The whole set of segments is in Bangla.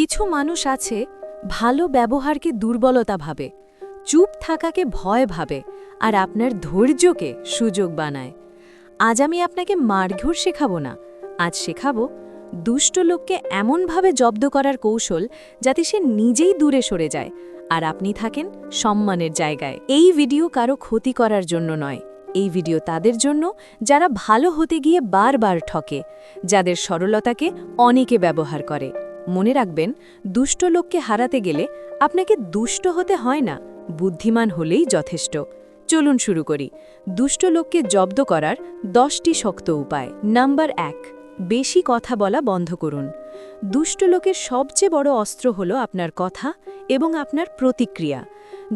কিছু মানুষ আছে ভালো ব্যবহারকে দুর্বলতা ভাবে, চুপ থাকাকে ভয় ভাবে, আর আপনার ধৈর্যকে সুযোগ বানায়। আজ আমি আপনাকে মারধর শেখাবো না, আজ শেখাবো দুষ্ট লোককে এমনভাবে জব্দ করার কৌশল যাতে সে নিজেই দূরে সরে যায় আর আপনি থাকেন সম্মানের জায়গায়। এই ভিডিও কারো ক্ষতি করার জন্য নয়, এই ভিডিও তাদের জন্য যারা ভালো হতে গিয়ে বারবার ঠকে, যাদের সরলতাকে অনেকে ব্যবহার করে। মনে রাখবেন, দুষ্ট লোককে হারাতে গেলে আপনাকে দুষ্ট হতে হয় না, বুদ্ধিমান হলেই যথেষ্ট। চলুন শুরু করি দুষ্ট লোককে জব্দ করার 10টি শক্ত উপায়। নাম্বার 1, বেশি কথা বলা বন্ধ করুন। দুষ্ট লোকের সবচেয়ে বড় অস্ত্র হলো আপনার কথা এবং আপনার প্রতিক্রিয়া।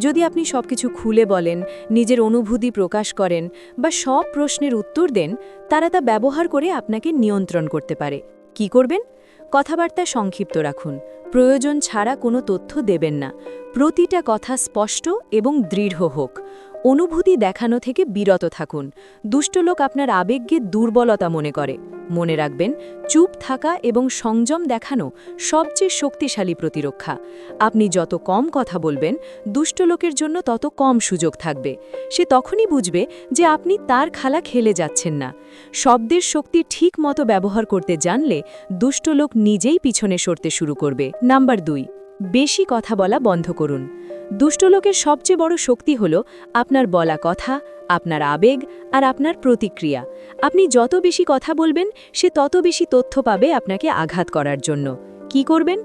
যদি আপনি সবকিছু খুলে বলেন, নিজের অনুভূতি প্রকাশ করেন বা সব প্রশ্নের উত্তর দেন, তারা তা ব্যবহার করে আপনাকে নিয়ন্ত্রণ করতে পারে। কি করবেন? কথাবার্তা সংক্ষিপ্ত রাখুন, প্রয়োজন ছাড়া কোনো তথ্য দেবেন না। প্রতিটা কথা স্পষ্ট এবং দৃঢ় হোক। অনুভূতি দেখানো থেকে বিরত থাকুন। দুষ্ট লোক আপনার আবেগকে দুর্বলতা মনে করে। মনে রাখবেন, চুপ থাকা এবং সংযম দেখানো সবচেয়ে শক্তিশালী প্রতিরক্ষা। আপনি যত কম কথা বলবেন, দুষ্ট লোকের জন্য তত কম সুযোগ থাকবে। সে তখনই বুঝবে যে আপনি তার খেলা খেলে যাচ্ছেন না। শব্দের শক্তি ঠিক মতো ব্যবহার করতে জানলে দুষ্ট লোক নিজেই পিছনে সরতে শুরু করবে। নাম্বার 2, বেশি কথা বলা বন্ধ করুন। দুষ্ট লোকের সবচেয়ে বড় শক্তি হল আপনার বলা কথা, আপনার আবেগ আর আপনার প্রতিক্রিয়া। আপনি যত বেশি কথা বলবেন, সে তত বেশি তথ্য পাবে আপনাকে আঘাত করার জন্য। কি করবেন?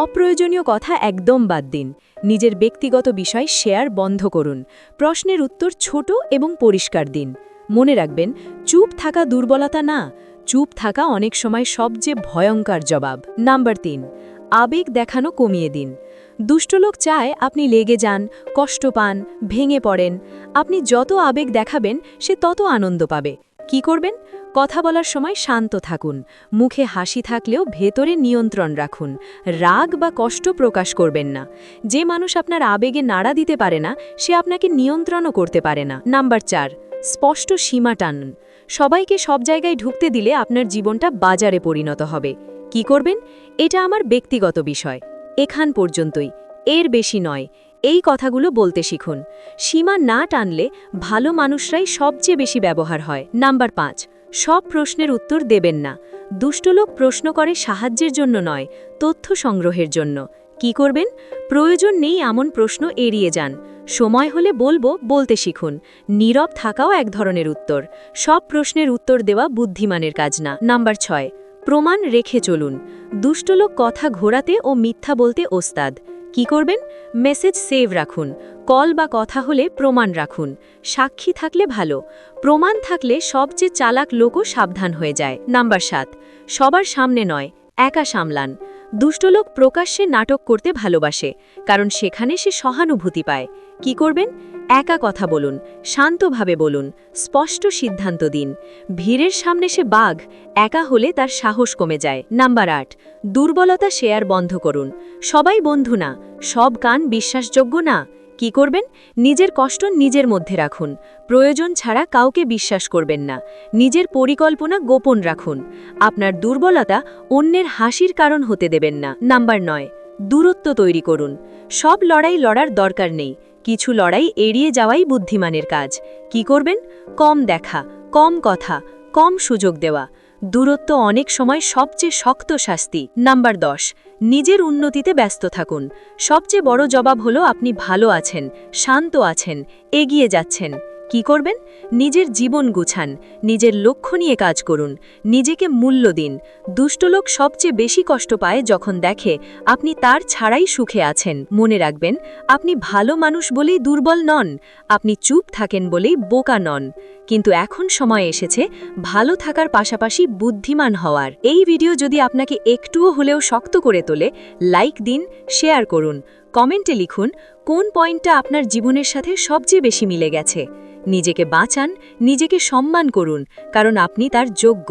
অপ্রয়োজনীয় কথা একদম বাদ দিন। নিজের ব্যক্তিগত বিষয় শেয়ার বন্ধ করুন। প্রশ্নের উত্তর ছোট এবং পরিষ্কার দিন। মনে রাখবেন, চুপ থাকা দুর্বলতা না, চুপ থাকা অনেক সময় সবচেয়ে ভয়ঙ্কর জবাব। নাম্বার 3, আবেগ দেখানো কমিয়ে দিন। দুষ্ট লোক চায় আপনি লেগে যান, কষ্ট পান, ভেঙে পড়েন। আপনি যত আবেগ দেখাবেন, সে তত আনন্দ পাবে। কি করবেন? কথা বলার সময় শান্ত থাকুন। মুখে হাসি থাকলেও ভেতরে নিয়ন্ত্রণ রাখুন। রাগ বা কষ্ট প্রকাশ করবেন না। যে মানুষ আপনার আবেগে নাড়া দিতে পারে না, সে আপনাকে নিয়ন্ত্রণও করতে পারে না। নাম্বার 4, স্পষ্ট সীমা টানুন। সবাইকে সব জায়গায় ঢুকতে দিলে আপনার জীবনটা বাজারে পরিণত হবে। কি করবেন? এটা আমার ব্যক্তিগত বিষয়, এখান পর্যন্তই, এর বেশি নয়। এই কথাগুলো বলতে শিখুন। সীমা না টানলে ভালো মানুষরাই সবচেয়ে বেশি ব্যবহার হয়। নাম্বার 5, সব প্রশ্নের উত্তর দেবেন না। দুষ্ট লোক প্রশ্ন করে সাহায্যের জন্য নয়, তথ্য সংগ্রহের জন্য। কি করবেন? প্রয়োজন নেই এমন প্রশ্ন এড়িয়ে যান। সময় হলে বলতে শিখুন। নীরব থাকাও এক ধরনের উত্তর। সব প্রশ্নের উত্তর দেওয়া বুদ্ধিমানের কাজ না। নাম্বার 6, প্রমাণ রেখে চলুন। দুষ্ট লোক কথা ঘোরাতে ও মিথ্যা বলতে ওস্তাদ। কি করবেন? মেসেজ সেভ রাখুন। কল বা কথা হলে প্রমাণ রাখুন। সাক্ষী থাকলে ভালো, প্রমাণ থাকলে সবচেয়ে চালাক লোকও সাবধান হয়ে যায়। নাম্বার 7, সবার সামনে নয়, একা সামলান। দুষ্ট লোক প্রকাশ্যে নাটক করতে ভালোবাসে, কারণ সেখানে সে সহানুভূতি পায়। কি করবেন? একা কথা বলুন, শান্তভাবে বলুন, স্পষ্ট সিদ্ধান্ত দিন। ভিড়ের সামনে সে বাঘ, একা হলে তার সাহস কমে যায়। নাম্বার 8, দুর্বলতা শেয়ার বন্ধ করুন। সবাই বন্ধু না, সব কান বিশ্বাসযোগ্য না। কি করবেন? নিজের কষ্ট নিজের মধ্যে রাখুন। প্রয়োজন ছাড়া কাউকে বিশ্বাস করবেন না। নিজের পরিকল্পনা গোপন রাখুন। আপনার দুর্বলতা অন্যের হাসির কারণ হতে দেবেন না। নাম্বার 9, দূরত্ব তৈরি করুন। সব লড়াই লড়ার দরকার নেই, কিছু লড়াই এড়িয়ে যাওয়াই বুদ্ধিমানের কাজ। কি করবেন? কম দেখা, কম কথা, কম সুযোগ দেওয়া। দূরত্ব অনেক সময় সবচেয়ে শক্ত শাস্তি। নাম্বার 10, নিজের উন্নতিতে ব্যস্ত থাকুন। সবচেয়ে বড় জবাব হলো আপনি ভালো আছেন, শান্ত আছেন, এগিয়ে যাচ্ছেন। কি করবেন? নিজের জীবন গুছান, নিজের লক্ষ্য নিয়ে কাজ করুন, নিজেকে মূল্য দিন। দুষ্ট লোক সবচেয়ে বেশি কষ্ট পায় যখন দেখে আপনি তার ছাড়াই সুখে আছেন। মনে রাখবেন, আপনি ভালো মানুষ বলেই দুর্বল নন, আপনি চুপ থাকেন বলেই বোকা নন। কিন্তু এখন সময় এসেছে ভালো থাকার পাশাপাশি বুদ্ধিমান হওয়ার। এই ভিডিও যদি আপনাকে একটুও হলেও শক্ত করে তোলে, লাইক দিন, শেয়ার করুন, কমেন্টে লিখুন কোন পয়েন্টটা আপনার জীবনের সাথে সবচেয়ে বেশি মিলে গেছে। নিজেকে বাঁচান, নিজেকে সম্মান করুন, কারণ আপনি তার যোগ্য।